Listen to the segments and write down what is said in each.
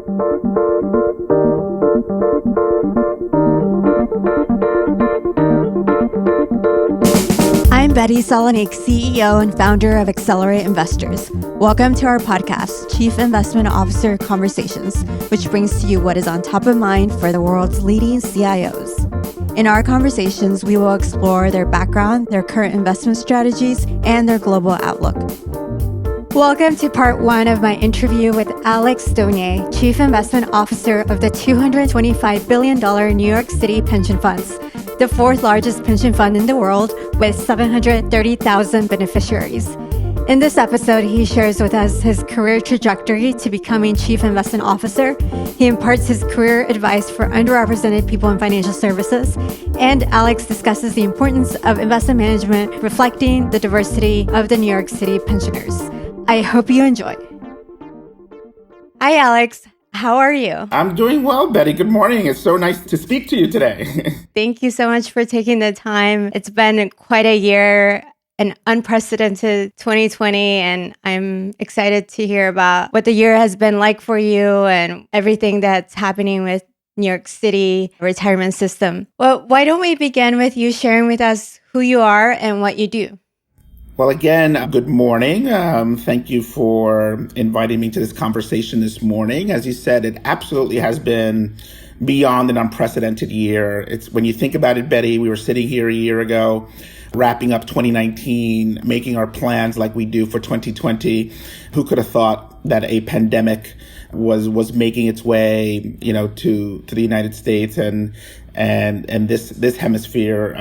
I'm Betty Salonik, CEO and founder of Accelerate Investors. Welcome to our podcast, Chief Investment Officer Conversations, which brings to you what is on top of mind for the world's leading CIOs. In our conversations, we will explore their background, their current investment strategies, and their global outlook. Welcome to part one of my interview with Alex Doñé, Chief Investment Officer of the $225 billion New York City pension funds, the fourth largest pension fund in the world with 730,000 beneficiaries. In this episode, he shares with us his career trajectory to becoming Chief Investment Officer. He imparts his career advice for underrepresented people in financial services. And Alex discusses the importance of investment management, reflecting the diversity of the New York City pensioners. I hope you enjoy. Hi, Alex. How are you? I'm doing well, Betty. Good morning. It's so nice to speak to you today. Thank you so much for taking the time. It's been quite a year, an unprecedented 2020, and I'm excited to hear about what the year has been like for you and everything that's happening with New York City retirement system. Well, why don't we begin with you sharing with us who you are and what you do? Well, again, good morning. Thank you for inviting me to this conversation this morning. As you said, it absolutely has been beyond an unprecedented year. It's when you think about it, Betty, we were sitting here a year ago, wrapping up 2019, making our plans like we do for 2020. Who could have thought that a pandemic was making its way, to the United States and this hemisphere,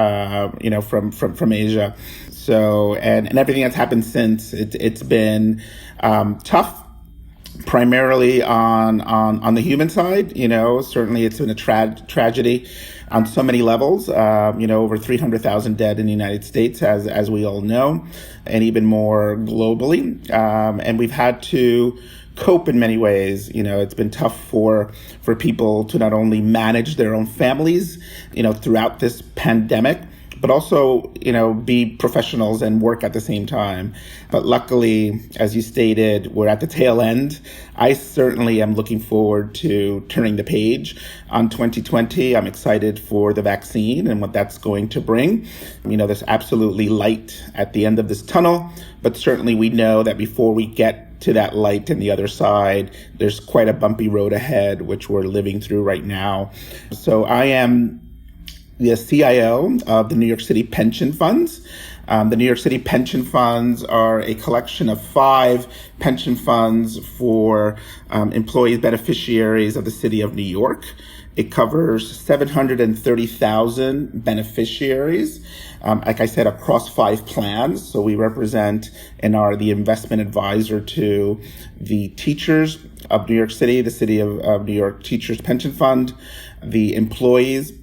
from Asia. So, and everything that's happened since, it's been tough, primarily on the human side. Certainly it's been a tragedy on so many levels. Over 300,000 dead in the United States, as we all know, and even more globally. And we've had to cope in many ways. It's been tough for people to not only manage their own families, throughout this pandemic, but also, be professionals and work at the same time. But luckily, as you stated, we're at the tail end. I certainly am looking forward to turning the page on 2020. I'm excited for the vaccine and what that's going to bring. There's absolutely light at the end of this tunnel, but certainly we know that before we get to that light and the other side, there's quite a bumpy road ahead, which we're living through right now. So I am the CIO of the New York City pension funds. The New York City pension funds are a collection of 5 pension funds for employees, beneficiaries of the city of New York. It covers 730,000 beneficiaries, like I said, across 5 plans. So we represent and are the investment advisor to the teachers of New York City, the City of New York Teachers Pension Fund, the employees,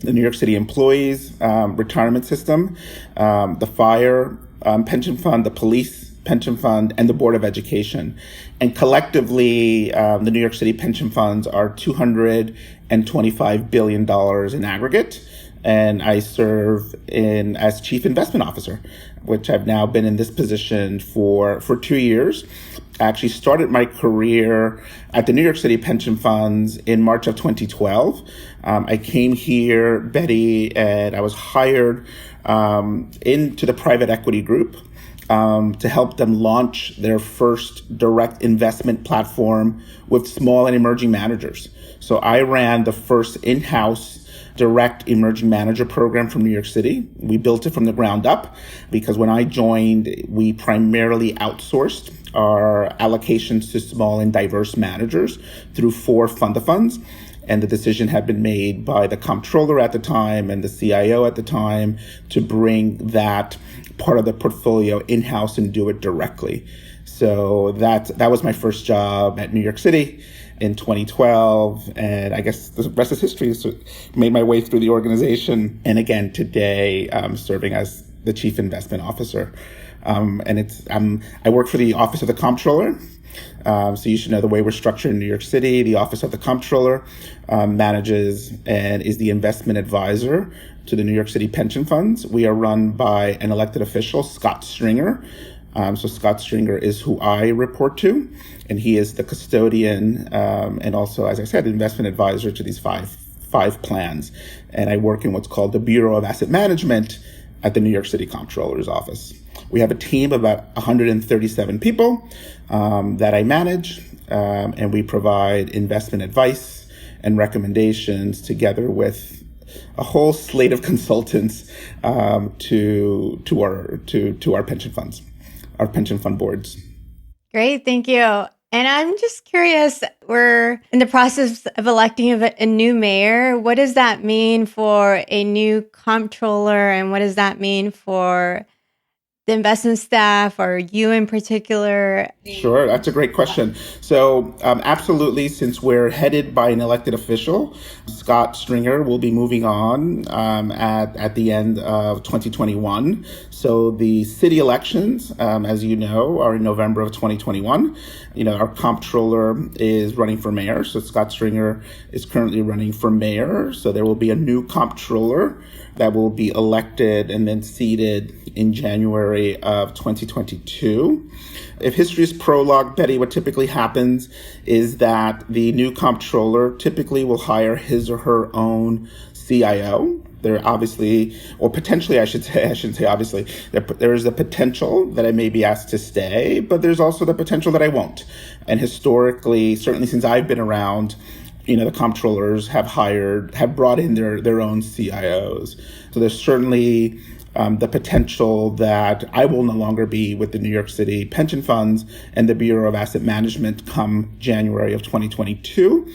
the New York City Employees Retirement System, the Fire Pension Fund, the Police Pension Fund, and the Board of Education. And collectively, the New York City pension funds are $225 billion in aggregate. And I serve as Chief Investment Officer, which I've now been in this position for 2 years. I actually started my career at the New York City pension funds in March of 2012. I came here, Betty, and I was hired into the private equity group to help them launch their first direct investment platform with small and emerging managers. So I ran the first in-house direct emerging manager program from New York City. We built it from the ground up because when I joined, we primarily outsourced our allocations to small and diverse managers through 4 fund-of-funds. And the decision had been made by the comptroller at the time and the CIO at the time to bring that part of the portfolio in-house and do it directly. So that was my first job at New York City in 2012. And I guess the rest is history. So made my way through the organization. And again, today I'm serving as the Chief Investment Officer. And I work for the Office of the Comptroller. So you should know the way we're structured in New York City. The Office of the Comptroller manages and is the investment advisor to the New York City pension funds. We are run by an elected official, Scott Stringer, So Scott Stringer is who I report to, and he is the custodian and also, as I said, investment advisor to these five plans. And I work in what's called the Bureau of Asset Management at the New York City Comptroller's Office. We have a team of about 137 people that I manage, and we provide investment advice and recommendations together with a whole slate of consultants to our pension funds, our pension fund boards. Great, thank you. And I'm just curious, we're in the process of electing a new mayor. What does that mean for a new comptroller, and what does that mean for the investment staff, or you in particular? Sure, that's a great question. So, absolutely, since we're headed by an elected official, Scott Stringer will be moving on at the end of 2021. So the city elections, as you know, are in November of 2021. Our comptroller is running for mayor. So Scott Stringer is currently running for mayor. So there will be a new comptroller that will be elected and then seated in January of 2022. If history is prologue, Betty, what typically happens is that the new comptroller typically will hire his or her own CIO. There obviously, or potentially, I shouldn't say obviously, there is the potential that I may be asked to stay, but there's also the potential that I won't. And historically, certainly since I've been around, the comptrollers have brought in their own CIOs. So there's certainly the potential that I will no longer be with the New York City pension funds and the Bureau of Asset Management come January of 2022.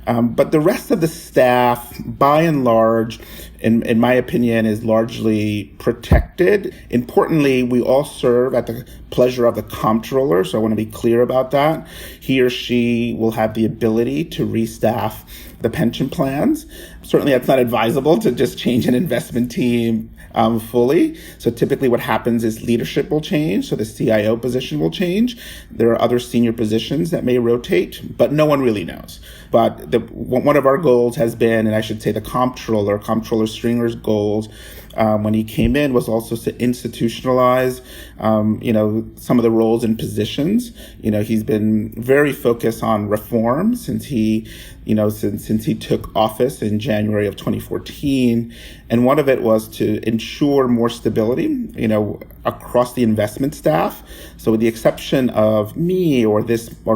But the rest of the staff, by and large, in my opinion, is largely protected. Importantly, we all serve at the pleasure of the comptroller, so I want to be clear about that. He or she will have the ability to restaff the pension plans. Certainly, that's not advisable to just change an investment team fully. So typically what happens is leadership will change. So the CIO position will change. There are other senior positions that may rotate, but no one really knows. But one of our goals has been, and I should say the Comptroller Stringer's goals when he came in was also to institutionalize, some of the roles and positions. He's been very focused on reform since he took office in January of 2014. And one of it was to ensure more stability, across the investment staff. So with the exception of me or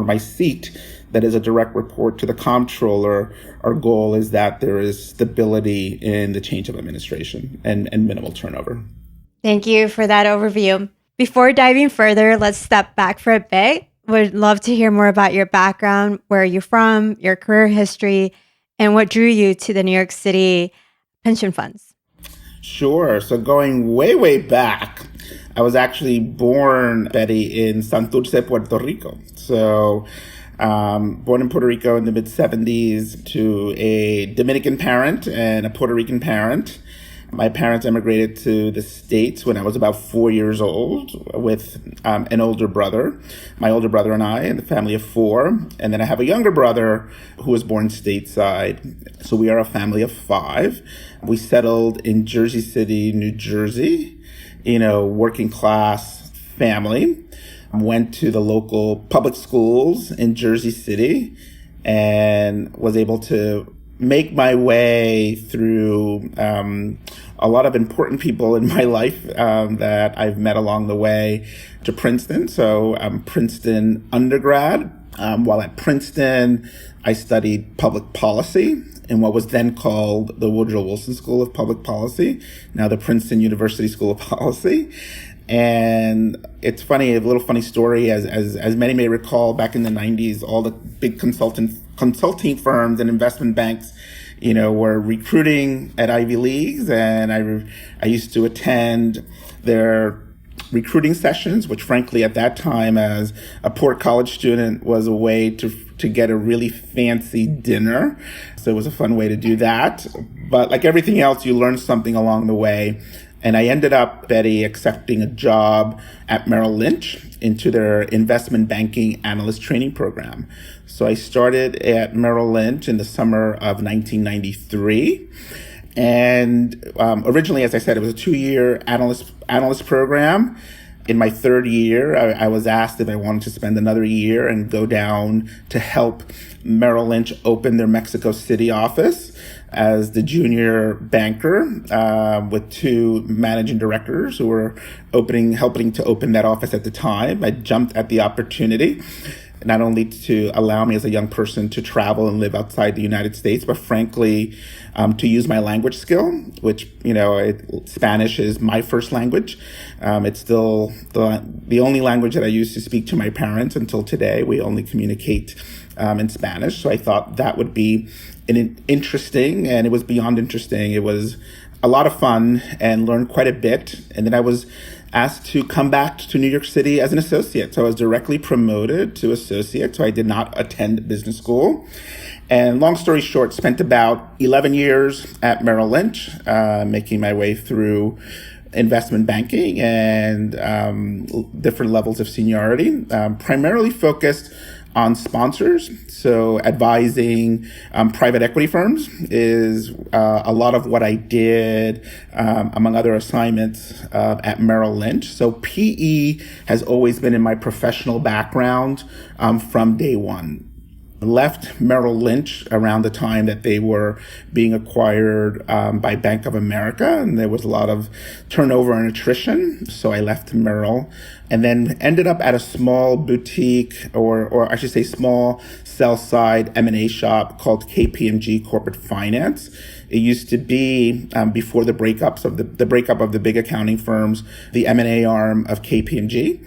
my seat, that is a direct report to the comptroller, our goal is that there is stability in the change of administration and minimal turnover. Thank you for that overview. Before diving further, let's step back for a bit. Would love to hear more about your background, where you're from, your career history, and what drew you to the New York City pension funds. Sure. So going way, way back, I was actually born, Betty, in Santurce, Puerto Rico. So born in Puerto Rico in the mid-70s to a Dominican parent and a Puerto Rican parent. My parents emigrated to the States when I was about 4 years old with an older brother. My older brother and I, and the family of four. And then I have a younger brother who was born stateside. So we are a family of five. We settled in Jersey City, New Jersey, working class family. Went to the local public schools in Jersey City and was able to make my way through a lot of important people in my life that I've met along the way to Princeton. So I'm Princeton undergrad. While at Princeton, I studied public policy in what was then called the Woodrow Wilson School of Public Policy, now the Princeton University School of Policy. And it's funny, a little funny story, as many may recall, back in the 90s, all the big consulting firms and investment banks, were recruiting at Ivy Leagues, and I used to attend their recruiting sessions, which frankly at that time as a poor college student was a way to get a really fancy dinner. So it was a fun way to do that. But like everything else, you learn something along the way. And I ended up, Betty, accepting a job at Merrill Lynch into their investment banking analyst training program. So I started at Merrill Lynch in the summer of 1993. And originally, as I said, it was a 2-year analyst program. In my third year, I was asked if I wanted to spend another year and go down to help Merrill Lynch open their Mexico City office as the junior banker with two managing directors who were helping to open that office at the time. I jumped at the opportunity, not only to allow me as a young person to travel and live outside the United States, but frankly, to use my language skill, which, Spanish is my first language. It's still the only language that I use to speak to my parents until today. We only communicate in Spanish. So I thought that would be interesting, and it was beyond interesting. It was a lot of fun and learned quite a bit. And then I was asked to come back to New York City as an associate. So I was directly promoted to associate. So I did not attend business school. And long story short, spent about 11 years at Merrill Lynch, making my way through investment banking and different levels of seniority, primarily focused on sponsors. So advising private equity firms is a lot of what I did, among other assignments at Merrill Lynch. So PE has always been in my professional background from day one. Left Merrill Lynch around the time that they were being acquired by Bank of America, and there was a lot of turnover and attrition. So I left Merrill and then ended up at a small boutique, or I should say small sell-side M&A shop called KPMG Corporate Finance. It used to be, before the breakup of the big accounting firms, the M&A arm of KPMG.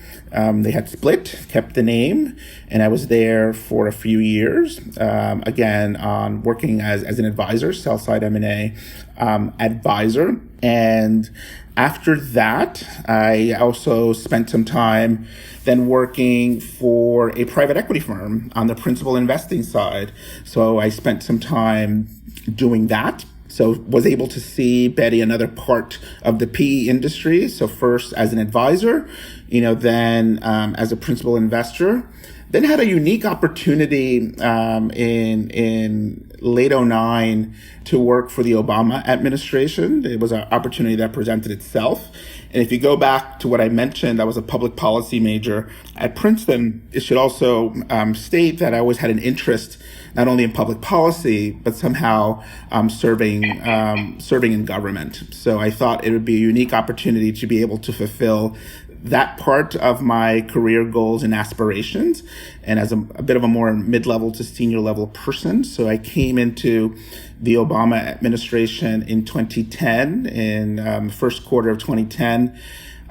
They had split, kept the name, and I was there for a few years, again, on working as an advisor, sell-side M&A advisor. And after that, I also spent some time then working for a private equity firm on the principal investing side. So I spent some time doing that. So was able to see, Betty, another part of the PE industry. So first as an advisor, then as a principal investor. Then had a unique opportunity in late 2009 to work for the Obama administration. It was an opportunity that presented itself. And if you go back to what I mentioned, I was a public policy major at Princeton. It should also state that I always had an interest not only in public policy, but somehow serving in government. So I thought it would be a unique opportunity to be able to fulfill that part of my career goals and aspirations, and as a bit of a more mid-level to senior level person. So I came into the Obama administration in 2010, in the first quarter of 2010,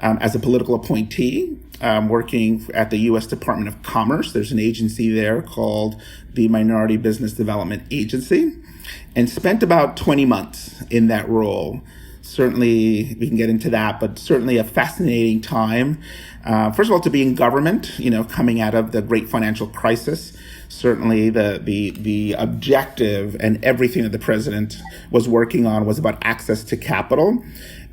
as a political appointee, working at the U.S. Department of Commerce. There's an agency there called the Minority Business Development Agency, and spent about 20 months in that role. Certainly, we can get into that, but certainly a fascinating time. First of all, to be in government, coming out of the great financial crisis. Certainly, the objective and everything that the president was working on was about access to capital.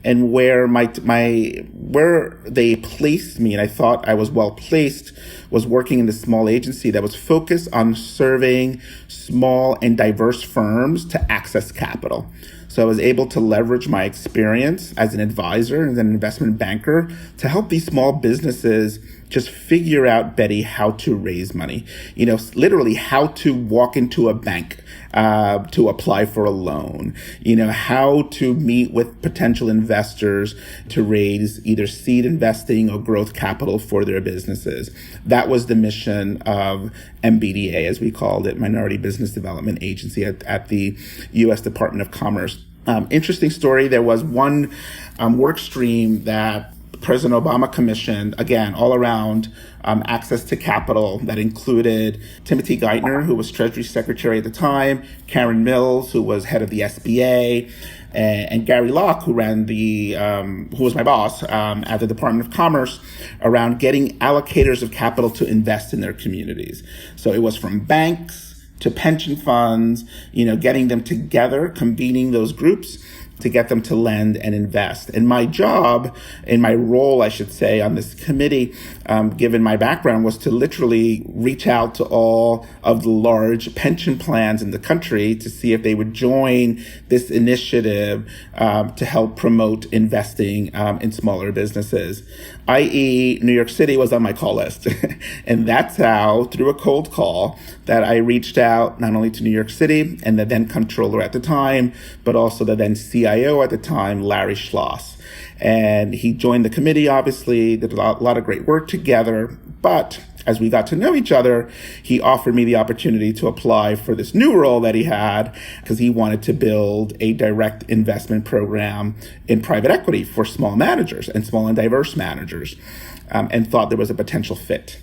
And where where they placed me, and I thought I was well placed, was working in this small agency that was focused on serving small and diverse firms to access capital. So I was able to leverage my experience as an advisor and an investment banker to help these small businesses just figure out, Betty, how to raise money. Literally how to walk into a bank to apply for a loan. How to meet with potential investors to raise either seed investing or growth capital for their businesses. That was the mission of MBDA, as we called it, Minority Business Development Agency at the U.S. Department of Commerce. Interesting story. There was one work stream that President Obama commissioned, again, all around access to capital, that included Timothy Geithner, who was Treasury Secretary at the time, Karen Mills, who was head of the SBA, and Gary Locke, who was my boss at the Department of Commerce, around getting allocators of capital to invest in their communities. So it was from banks to pension funds, getting them together, convening those groups, to get them to lend and invest. And my job, in my role, I should say, on this committee, given my background, was to literally reach out to all of the large pension plans in the country to see if they would join this initiative to help promote investing in smaller businesses, i.e. New York City was on my call list. And that's how, through a cold call, that I reached out not only to New York City and the then controller at the time, but also the then CIO at the time, Larry Schloss. And he joined the committee, obviously, did a lot of great work together. But as we got to know each other, he offered me the opportunity to apply for this new role that he had because he wanted to build a direct investment program in private equity for small managers and small and diverse managers, and thought there was a potential fit.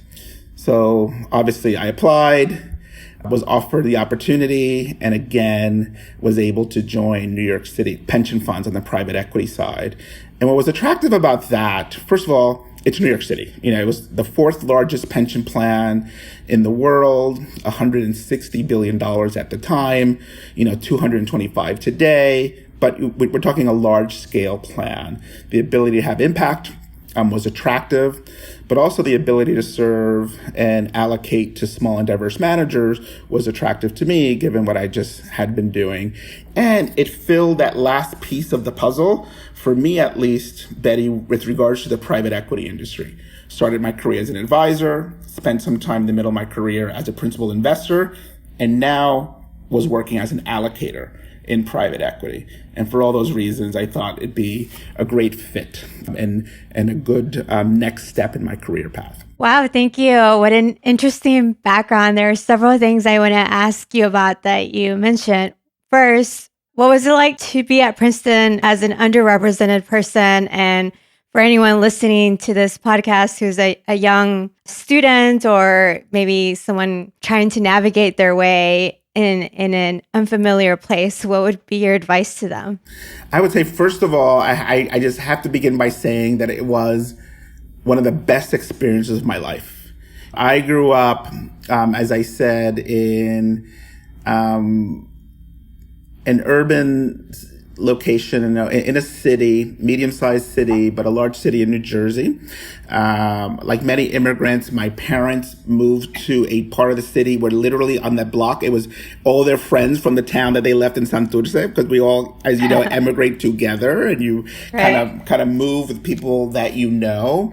So obviously I applied, was offered the opportunity, and again, was able to join New York City pension funds on the private equity side. And what was attractive about that, first of all, it's New York City. It was the fourth largest pension plan in the world, $160 billion at the time, 225 today. But we're talking a large scale plan. The ability to have impact was attractive, but also the ability to serve and allocate to small and diverse managers was attractive to me, given what I just had been doing. And it filled that last piece of the puzzle, for me at least, Betty, with regards to the private equity industry. Started my career as an advisor, spent some time in the middle of my career as a principal investor, and now was working as an allocator in private equity. And for all those reasons, I thought it'd be a great fit and a good next step in my career path. Wow, thank you. What an interesting background. There are several things I want to ask you about that you mentioned. First, what was it like to be at Princeton as an underrepresented person? And for anyone listening to this podcast who's a young student or maybe someone trying to navigate their way in an unfamiliar place, what would be your advice to them? I would say, first of all, I just have to begin by saying that it was one of the best experiences of my life. I grew up, as I said, in an urban location in a city, medium-sized city, but a large city in New Jersey. Like many immigrants, my parents moved to a part of the city where literally on that block, it was all their friends from the town that they left in Santurce, because we all, as you know, emigrate together, and you kind of move with people that you know.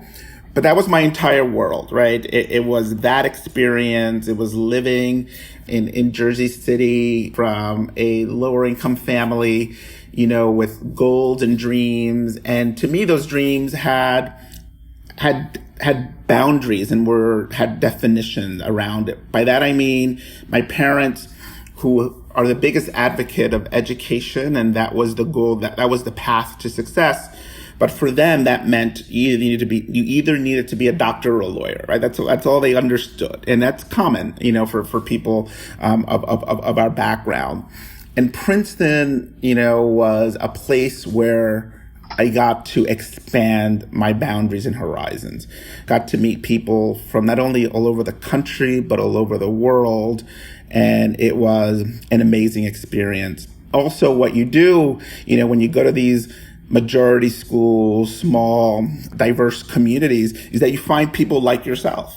But that was my entire world, right? It was that experience. It was living in Jersey City from a lower income family, with goals and dreams. And to me, those dreams had boundaries and had definition around it. By that, I mean, my parents, who are the biggest advocate of education, and that was the goal, that was the path to success. But for them, that meant you either needed to be a doctor or a lawyer, right? That's all they understood. And that's common, for people, of our background. And Princeton, was a place where I got to expand my boundaries and horizons. Got to meet people from not only all over the country, but all over the world. And it was an amazing experience. Also, what you do, when you go to these majority schools, small, diverse communities, is that you find people like yourself.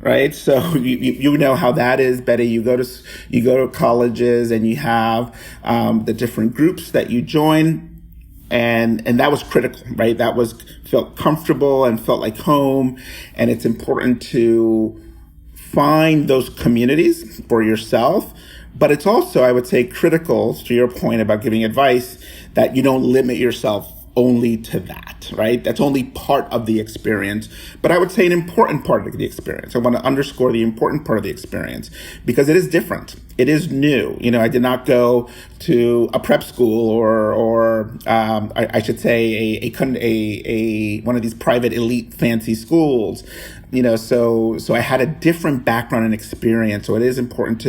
Right. So you know how that is, Betty. You go to colleges and you have the different groups that you join, and that was critical, right? Felt comfortable and felt like home. And it's important to find those communities for yourself. But it's also, I would say, critical to your point about giving advice, that you don't limit yourself only to that, right? That's only part of the experience. But I would say an important part of the experience. I want to underscore the important part of the experience because it is different. It is new. I did not go to a prep school or I should say a one of these private elite fancy schools. So I had a different background and experience. So it is important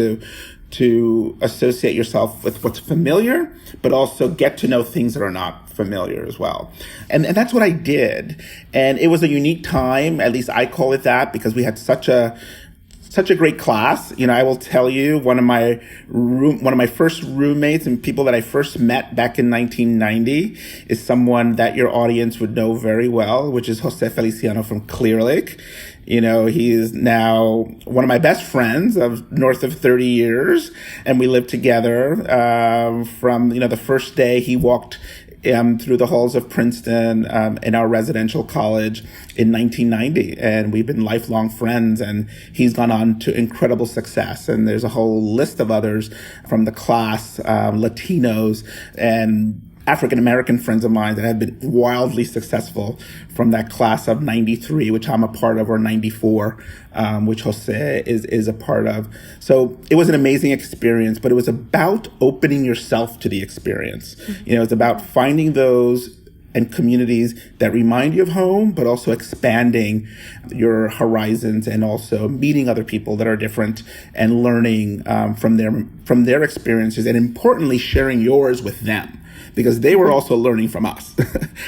to associate yourself with what's familiar, but also get to know things that are not familiar as well. And that's what I did. And it was a unique time, at least I call it that, because we had such a such a great class. I will tell you, one of my first roommates and people that I first met back in 1990 is someone that your audience would know very well, which is Jose Feliciano from Clear Lake. He is now one of my best friends of north of 30 years, and we lived together from the first day he walked through the halls of Princeton in our residential college in 1990. And we've been lifelong friends, and he's gone on to incredible success. And there's a whole list of others from the class, Latinos and African-American friends of mine that have been wildly successful from that class of 93, which I'm a part of, or 94, which Jose is a part of. So it was an amazing experience, but it was about opening yourself to the experience. It's about finding those and communities that remind you of home, but also expanding your horizons and also meeting other people that are different and learning from their experiences, and importantly, sharing yours with them, because they were also learning from us.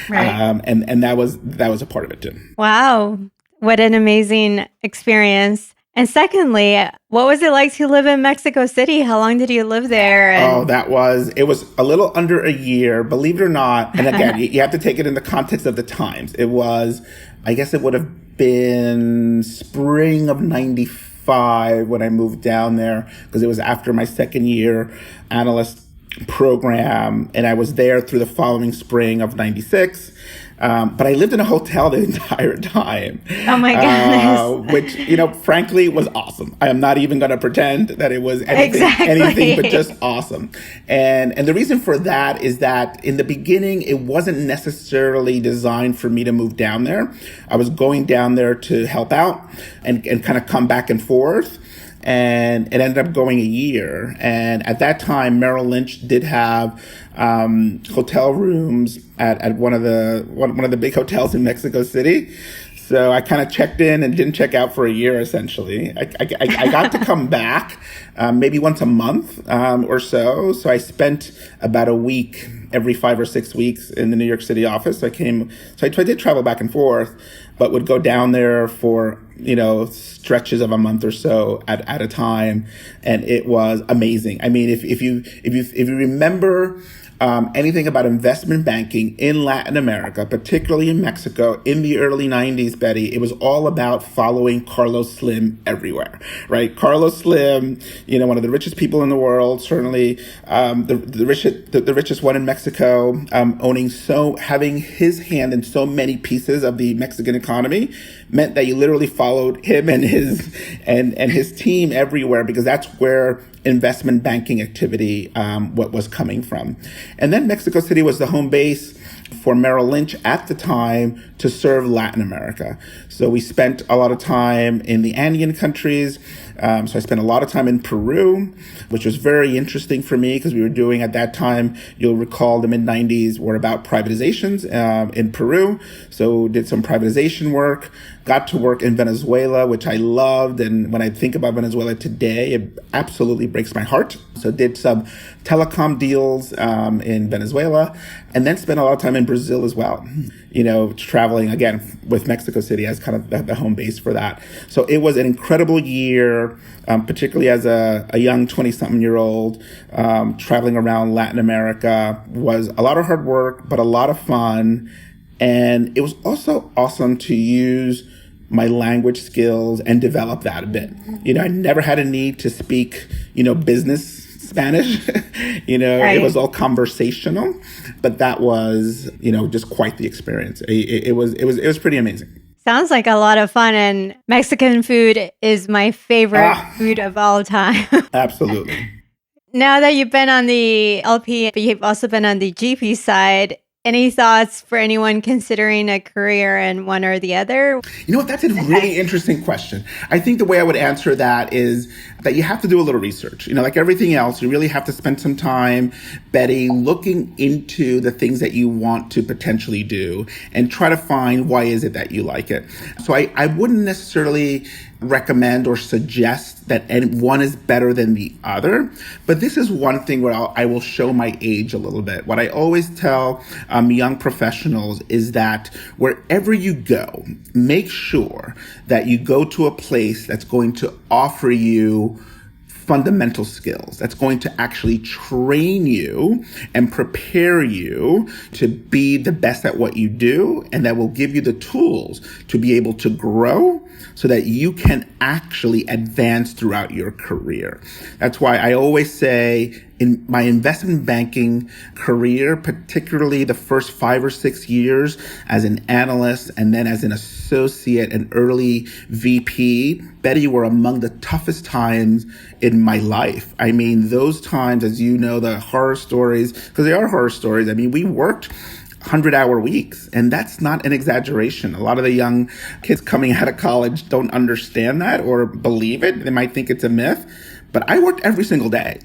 Right. And that was a part of it too. Wow. What an amazing experience. And secondly, what was it like to live in Mexico City? How long did you live there? It was a little under a year, believe it or not. And again, you have to take it in the context of the times. It was, I guess it would have been spring of 95 when I moved down there, because it was after my second year analyst program, and I was there through the following spring of 96. But I lived in a hotel the entire time. Oh my goodness. Which, frankly, was awesome. I am not even going to pretend that it was anything but just awesome. And the reason for that is that in the beginning, it wasn't necessarily designed for me to move down there. I was going down there to help out and kind of come back and forth. And it ended up going a year. And at that time, Merrill Lynch did have hotel rooms at one of the big hotels in Mexico City. So I kind of checked in and didn't check out for a year, essentially. I got to come back maybe once a month or so. So I spent about a week every 5 or 6 weeks in the New York City office. So I did travel back and forth, but would go down there for stretches of a month or so at a time, and it was amazing. I mean, if you remember anything about investment banking in Latin America, particularly in Mexico, in the early 90s, Betty, it was all about following Carlos Slim everywhere, right? Carlos Slim, one of the richest people in the world, certainly the richest one in Mexico, having his hand in so many pieces of the Mexican economy, meant that you literally followed him and his team everywhere, because that's where investment banking activity what was coming from. And then Mexico City was the home base for Merrill Lynch at the time to serve Latin America. So we spent a lot of time in the Andean countries. So I spent a lot of time in Peru, which was very interesting for me, because we were doing at that time, you'll recall the mid-90s were about privatizations in Peru. So did some privatization work, got to work in Venezuela, which I loved. And when I think about Venezuela today, it absolutely breaks my heart. So did some telecom deals in Venezuela, and then spent a lot of time in Brazil as well, traveling again with Mexico City as kind of the home base for that. So it was an incredible year, particularly as a young 20-something-year-old, traveling around Latin America. Was a lot of hard work, but a lot of fun. And it was also awesome to use my language skills and develop that a bit. I never had a need to speak, business Spanish. Right. It was all conversational, but that was, just quite the experience. It was pretty amazing. Sounds like a lot of fun, and Mexican food is my favorite food of all time. Absolutely. Now that you've been on the LP, but you've also been on the GP side, any thoughts for anyone considering a career in one or the other? That's a really interesting question. I think the way I would answer that is that you have to do a little research. Like everything else, you really have to spend some time, Betty, looking into the things that you want to potentially do and try to find why is it that you like it. So I wouldn't necessarily recommend or suggest that one is better than the other. But this is one thing where I will show my age a little bit. What I always tell young professionals is that wherever you go, make sure that you go to a place that's going to offer you fundamental skills, that's going to actually train you and prepare you to be the best at what you do, and that will give you the tools to be able to grow so that you can actually advance throughout your career. That's why I always say in my investment banking career, particularly the first 5 or 6 years as an analyst and then as an associate and early VP, Betty, were among the toughest times in my life. I mean, those times, as you know, the horror stories, because they are horror stories. I mean, we worked 100-hour weeks, and that's not an exaggeration. A lot of the young kids coming out of college don't understand that or believe it. They might think it's a myth. But I worked every single day,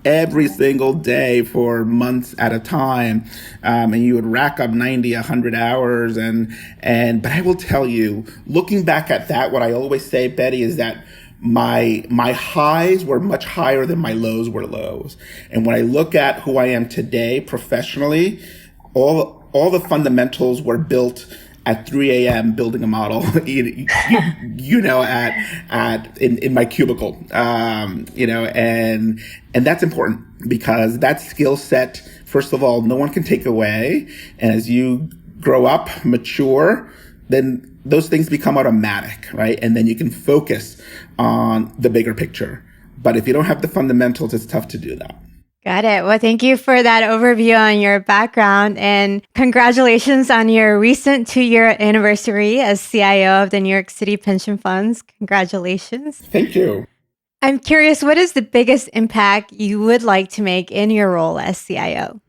every single day for months at a time. And you would rack up 90, 100 hours. But I will tell you, looking back at that, what I always say, Betty, is that my highs were much higher than my lows were lows. And when I look at who I am today professionally, all the fundamentals were built at 3 a.m. building a model, in my cubicle, and that's important because that skill set, first of all, no one can take away. And as you grow up, mature, then those things become automatic, right? And then you can focus on the bigger picture. But if you don't have the fundamentals, it's tough to do that. Got it. Well, thank you for that overview on your background, and congratulations on your recent 2-year anniversary as CIO of the New York City Pension Funds. Congratulations. Thank you. I'm curious, what is the biggest impact you would like to make in your role as CIO?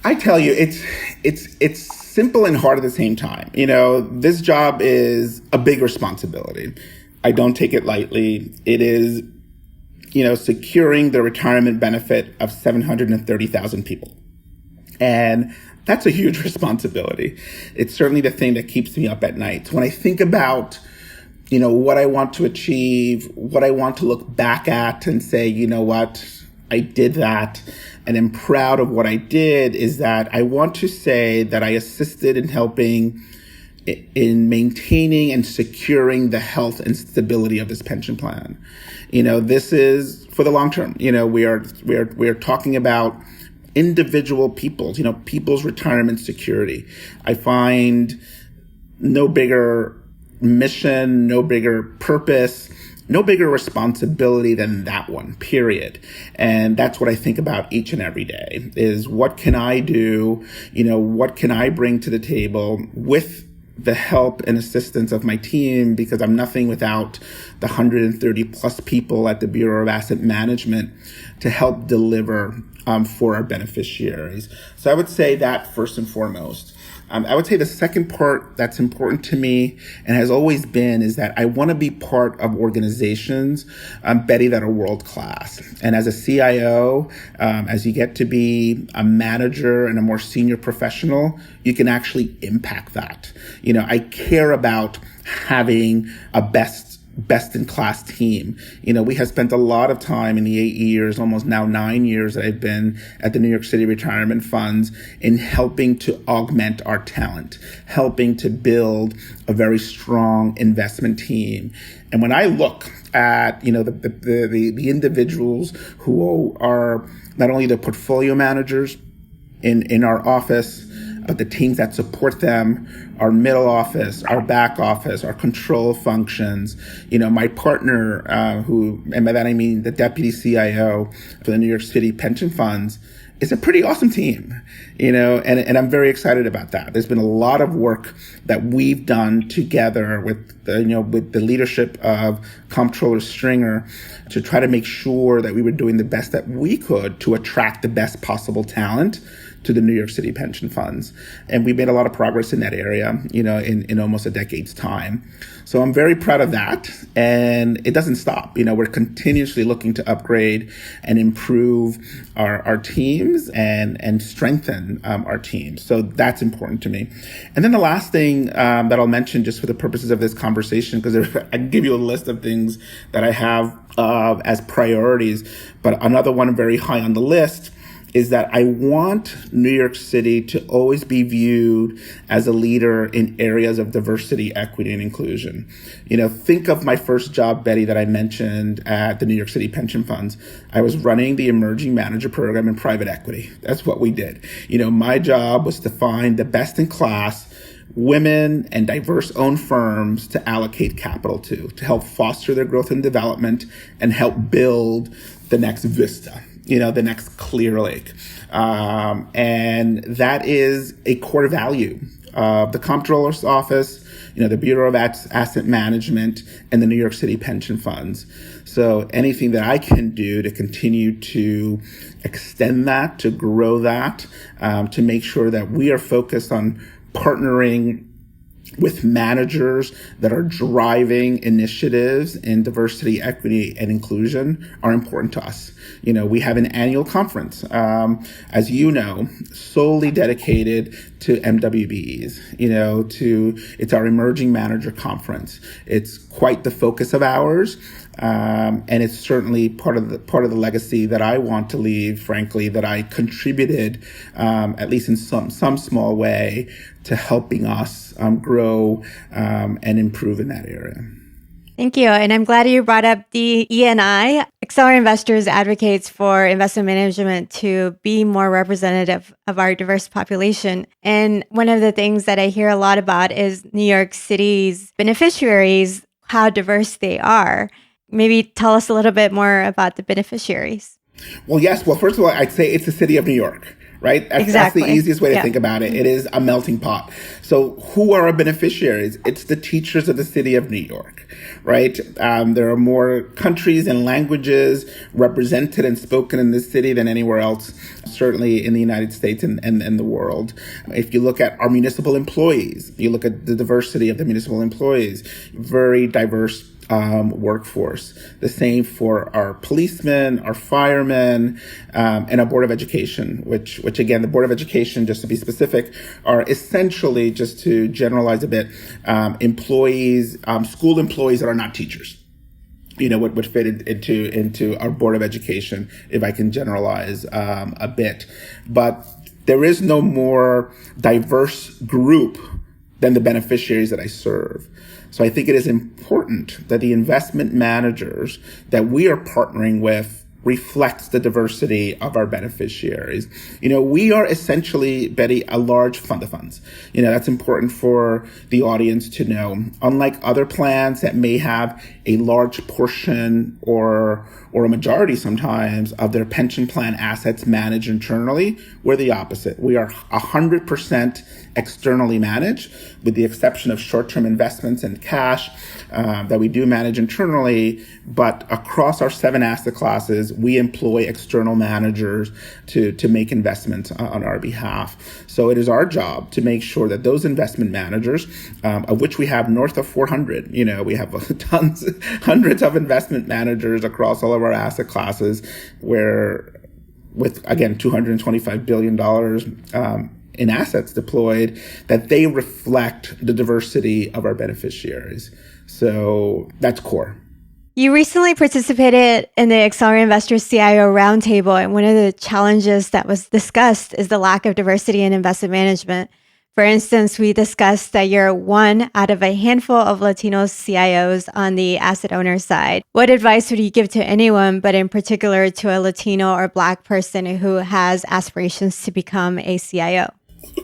I tell you, it's simple and hard at the same time. This job is a big responsibility. I don't take it lightly. It is securing the retirement benefit of 730,000 people. And that's a huge responsibility. It's certainly the thing that keeps me up at night. When I think about, what I want to achieve, what I want to look back at and say, you know what, I did that and am proud of what I did, is that I want to say that I assisted in helping in maintaining and securing the health and stability of this pension plan. This is for the long term. We are talking about individual people's, people's retirement security. I find no bigger mission, no bigger purpose, no bigger responsibility than that one, period. And that's what I think about each and every day is what can I do? What can I bring to the table with the help and assistance of my team, because I'm nothing without the 130 plus people at the Bureau of Asset Management to help deliver for our beneficiaries. So I would say that first and foremost. I would say the second part that's important to me and has always been is that I want to be part of organizations, Betty, that are world class. And as a CIO, as you get to be a manager and a more senior professional, you can actually impact that. I care about having a best-in-class team. We have spent a lot of time in the 8 years, almost now 9 years that I've been at the New York City Retirement Funds in helping to augment our talent, helping to build a very strong investment team. And when I look at, the individuals who are not only the portfolio managers in our office, but the teams that support them, our middle office, our back office, our control functions, my partner, and by that I mean the deputy CIO for the New York City Pension Funds, is a pretty awesome team, and I'm very excited about that. There's been a lot of work that we've done together with the leadership of Comptroller Stringer to try to make sure that we were doing the best that we could to attract the best possible talent to the New York City Pension Funds. And we made a lot of progress in that area. area, in almost a decade's time. So I'm very proud of that. And it doesn't stop. We're continuously looking to upgrade and improve our teams and strengthen our teams. So that's important to me. And then the last thing that I'll mention just for the purposes of this conversation, because I can give you a list of things that I have as priorities, but another one very high on the list is that I want New York City to always be viewed as a leader in areas of diversity, equity, and inclusion. Think of my first job, Betty, that I mentioned at the New York City Pension Funds. I was running the emerging manager program in private equity. That's what we did. My job was to find the best in class women and diverse owned firms to allocate capital to help foster their growth and development and help build the next Vista, the next Clear Lake. And that is a core value of the Comptroller's Office, the Bureau of Asset Management, and the New York City Pension Funds. So anything that I can do to continue to extend that, to grow that, to make sure that we are focused on partnering with managers that are driving initiatives in diversity, equity, and inclusion are important to us. We have an annual conference, as you know, solely dedicated to MWBEs, it's our emerging manager conference. It's quite the focus of ours. And it's certainly part of the legacy that I want to leave, frankly, that I contributed, at least in some small way, to helping us grow and improve in that area. Thank you. And I'm glad you brought up the E&I. Accelerate Investors advocates for investment management to be more representative of our diverse population. And one of the things that I hear a lot about is New York City's beneficiaries, how diverse they are. Maybe tell us a little bit more about the beneficiaries. Well, yes. Well, first of all, I'd say it's the city of New York, right? That's the easiest way to think about it. It is a melting pot. So who are our beneficiaries? It's the teachers of the city of New York, right? There are more countries and languages represented and spoken in this city than anywhere else, certainly in the United States and the world. If you look at our municipal employees, you look at the diversity of the municipal employees, very diverse workforce. The same for our policemen, our firemen, and our Board of Education, which again, the Board of Education, just to be specific, are essentially, just to generalize a bit, employees, school employees that are not teachers. Would fit into our Board of Education, if I can generalize a bit. But there is no more diverse group than the beneficiaries that I serve. So I think it is important that the investment managers that we are partnering with reflects the diversity of our beneficiaries. We are essentially, Betty, a large fund of funds. That's important for the audience to know. Unlike other plans that may have a large portion or a majority sometimes of their pension plan assets managed internally, we're the opposite. We are 100% externally managed, with the exception of short-term investments and cash that we do manage internally. But across our 7 asset classes, we employ external managers to make investments on our behalf. So it is our job to make sure that those investment managers, of which we have north of 400, we have hundreds of investment managers across all of our asset classes, where with, again, $225 billion in assets deployed, that they reflect the diversity of our beneficiaries. So that's core. You recently participated in the Accelerate Investors CIO Roundtable, and one of the challenges that was discussed is the lack of diversity in investment management. For instance, we discussed that you're one out of a handful of Latino CIOs on the asset owner side. What advice would you give to anyone, but in particular to a Latino or Black person who has aspirations to become a CIO?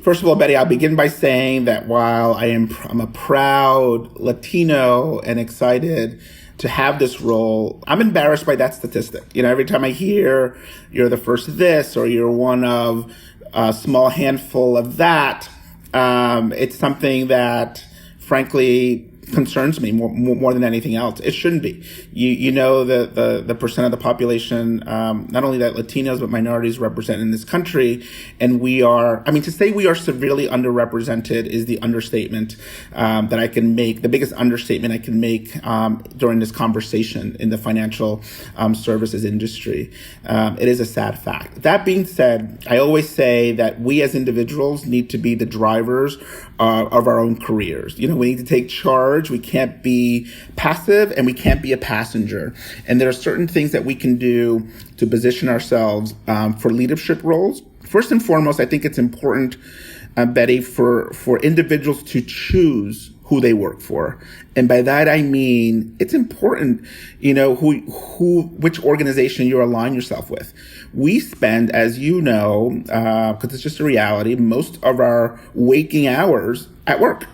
First of all, Betty, I'll begin by saying that while I'm a proud Latino and excited to have this role, I'm embarrassed by that statistic. Every time I hear you're the first this or you're one of a small handful of that, it's something that, frankly, concerns me more than anything else. It shouldn't be. You know the percent of the population, not only that Latinos but minorities represent in this country, and to say we are severely underrepresented is the understatement that I can make, the biggest understatement I can make during this conversation in the financial services industry. It is a sad fact. That being said, I always say that we as individuals need to be the drivers of our own careers. We need to take charge. We can't be passive, and we can't be a passenger. And there are certain things that we can do to position ourselves for leadership roles. First and foremost, I think it's important, Betty, for individuals to choose who they work for. And by that, I mean, it's important, which organization you align yourself with. We spend, as you know, because it's just a reality, most of our waking hours at work,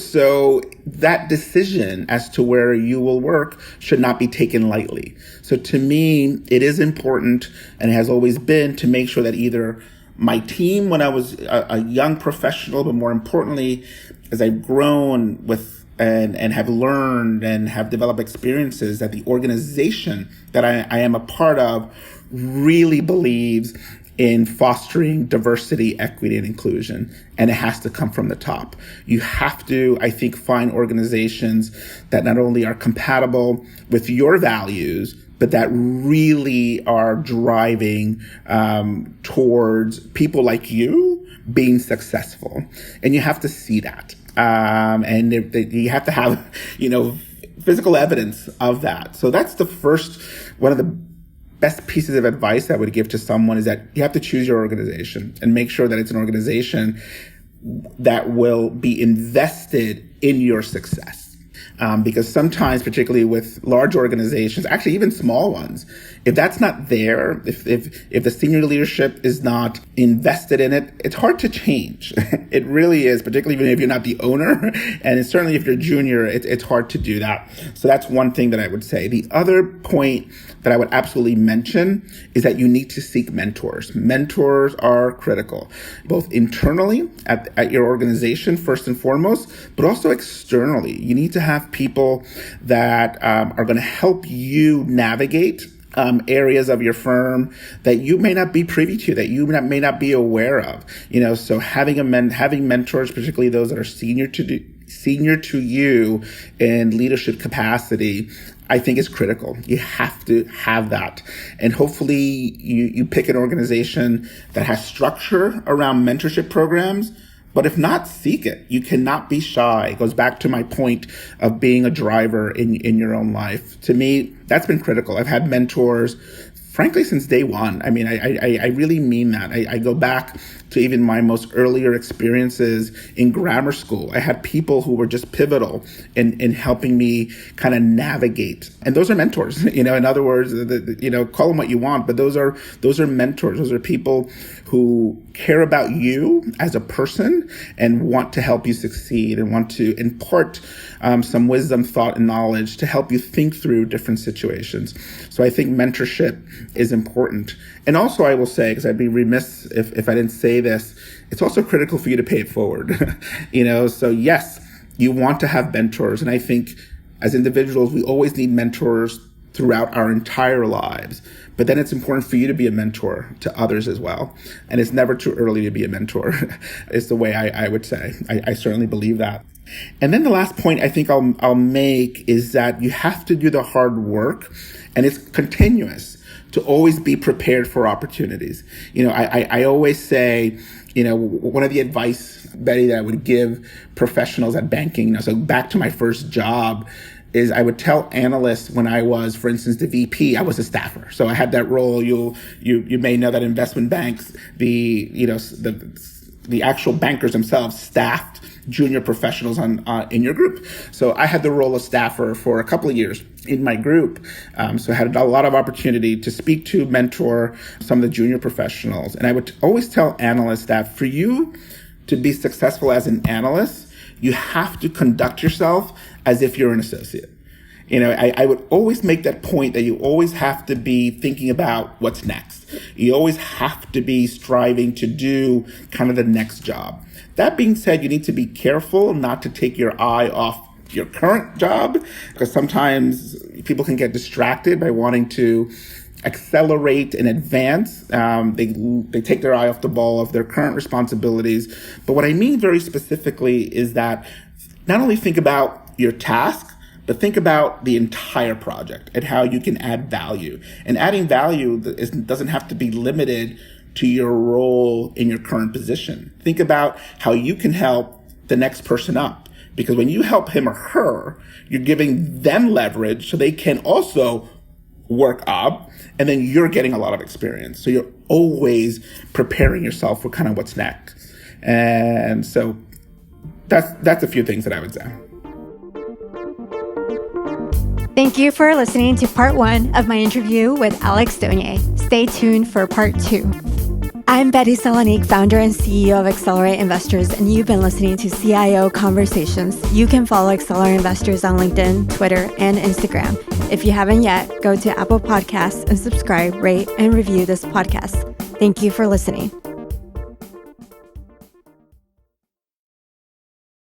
so that decision as to where you will work should not be taken lightly. So to me, it is important, and it has always been, to make sure that either my team when I was a young professional, but more importantly, as I've grown with and have learned and have developed experiences, that the organization that I am a part of really believes in fostering diversity, equity, and inclusion. And it has to come from the top. You have to, I think, find organizations that not only are compatible with your values, but that really are driving towards people like you being successful. And you have to see that. And you have to have, physical evidence of that. So that's the first, one of the best pieces of advice I would give to someone, is that you have to choose your organization and make sure that it's an organization that will be invested in your success. Because sometimes, particularly with large organizations, actually even small ones, if that's not there, if the senior leadership is not invested in it, it's hard to change. It really is, particularly even if you're not the owner, and certainly if you're junior, it's hard to do that. So that's one thing that I would say. The other point that I would absolutely mention is that you need to seek mentors. Mentors are critical, both internally at your organization, first and foremost, but also externally. You need to have people that are going to help you navigate areas of your firm that you may not be privy to, that you may not be aware of. So having mentors, particularly those that are senior to you in leadership capacity, I think is critical. You have to have that. And hopefully you pick an organization that has structure around mentorship programs. But if not, seek it. You cannot be shy. It goes back to my point of being a driver in your own life. To me, that's been critical. I've had mentors, frankly, since day one. I mean, I really mean that. I go back to even my most earlier experiences in grammar school. I had people who were just pivotal in helping me kind of navigate. And those are mentors, in other words, call them what you want, but those are mentors. Those are people who care about you as a person and want to help you succeed and want to impart some wisdom, thought, and knowledge to help you think through different situations. So I think mentorship is important. And also I will say, because I'd be remiss if I didn't say this, it's also critical for you to pay it forward. So yes, you want to have mentors. And I think as individuals, we always need mentors throughout our entire lives. But then it's important for you to be a mentor to others as well. And it's never too early to be a mentor, is the way I would say. I certainly believe that. And then the last point I think I'll make is that you have to do the hard work, and it's continuous, to always be prepared for opportunities. I always say, one of the advice, Betty, that I would give professionals at banking, so back to my first job, is I would tell analysts when I was, for instance, the VP, I was a staffer. So I had that role. You may know that investment banks, the actual bankers themselves staffed junior professionals in your group. So I had the role of staffer for a couple of years in my group. So I had a lot of opportunity to speak to, mentor some of the junior professionals. And I would always tell analysts that for you to be successful as an analyst, you have to conduct yourself as if you're an associate. I would always make that point that you always have to be thinking about what's next. You always have to be striving to do kind of the next job. That being said, you need to be careful not to take your eye off your current job, because sometimes people can get distracted by wanting to accelerate and advance. They take their eye off the ball of their current responsibilities. But what I mean very specifically is that not only think about your task, but think about the entire project and how you can add value. And adding value doesn't have to be limited to your role in your current position. Think about how you can help the next person up. Because when you help him or her, you're giving them leverage so they can also work up, and then you're getting a lot of experience. So you're always preparing yourself for kind of what's next. And so that's a few things that I would say. Thank you for listening to part 1 of my interview with Alex Doñé. Stay tuned for part 2. I'm Betty Salonique, founder and CEO of Accelerate Investors, and you've been listening to CIO Conversations. You can follow Accelerate Investors on LinkedIn, Twitter, and Instagram. If you haven't yet, go to Apple Podcasts and subscribe, rate, and review this podcast. Thank you for listening.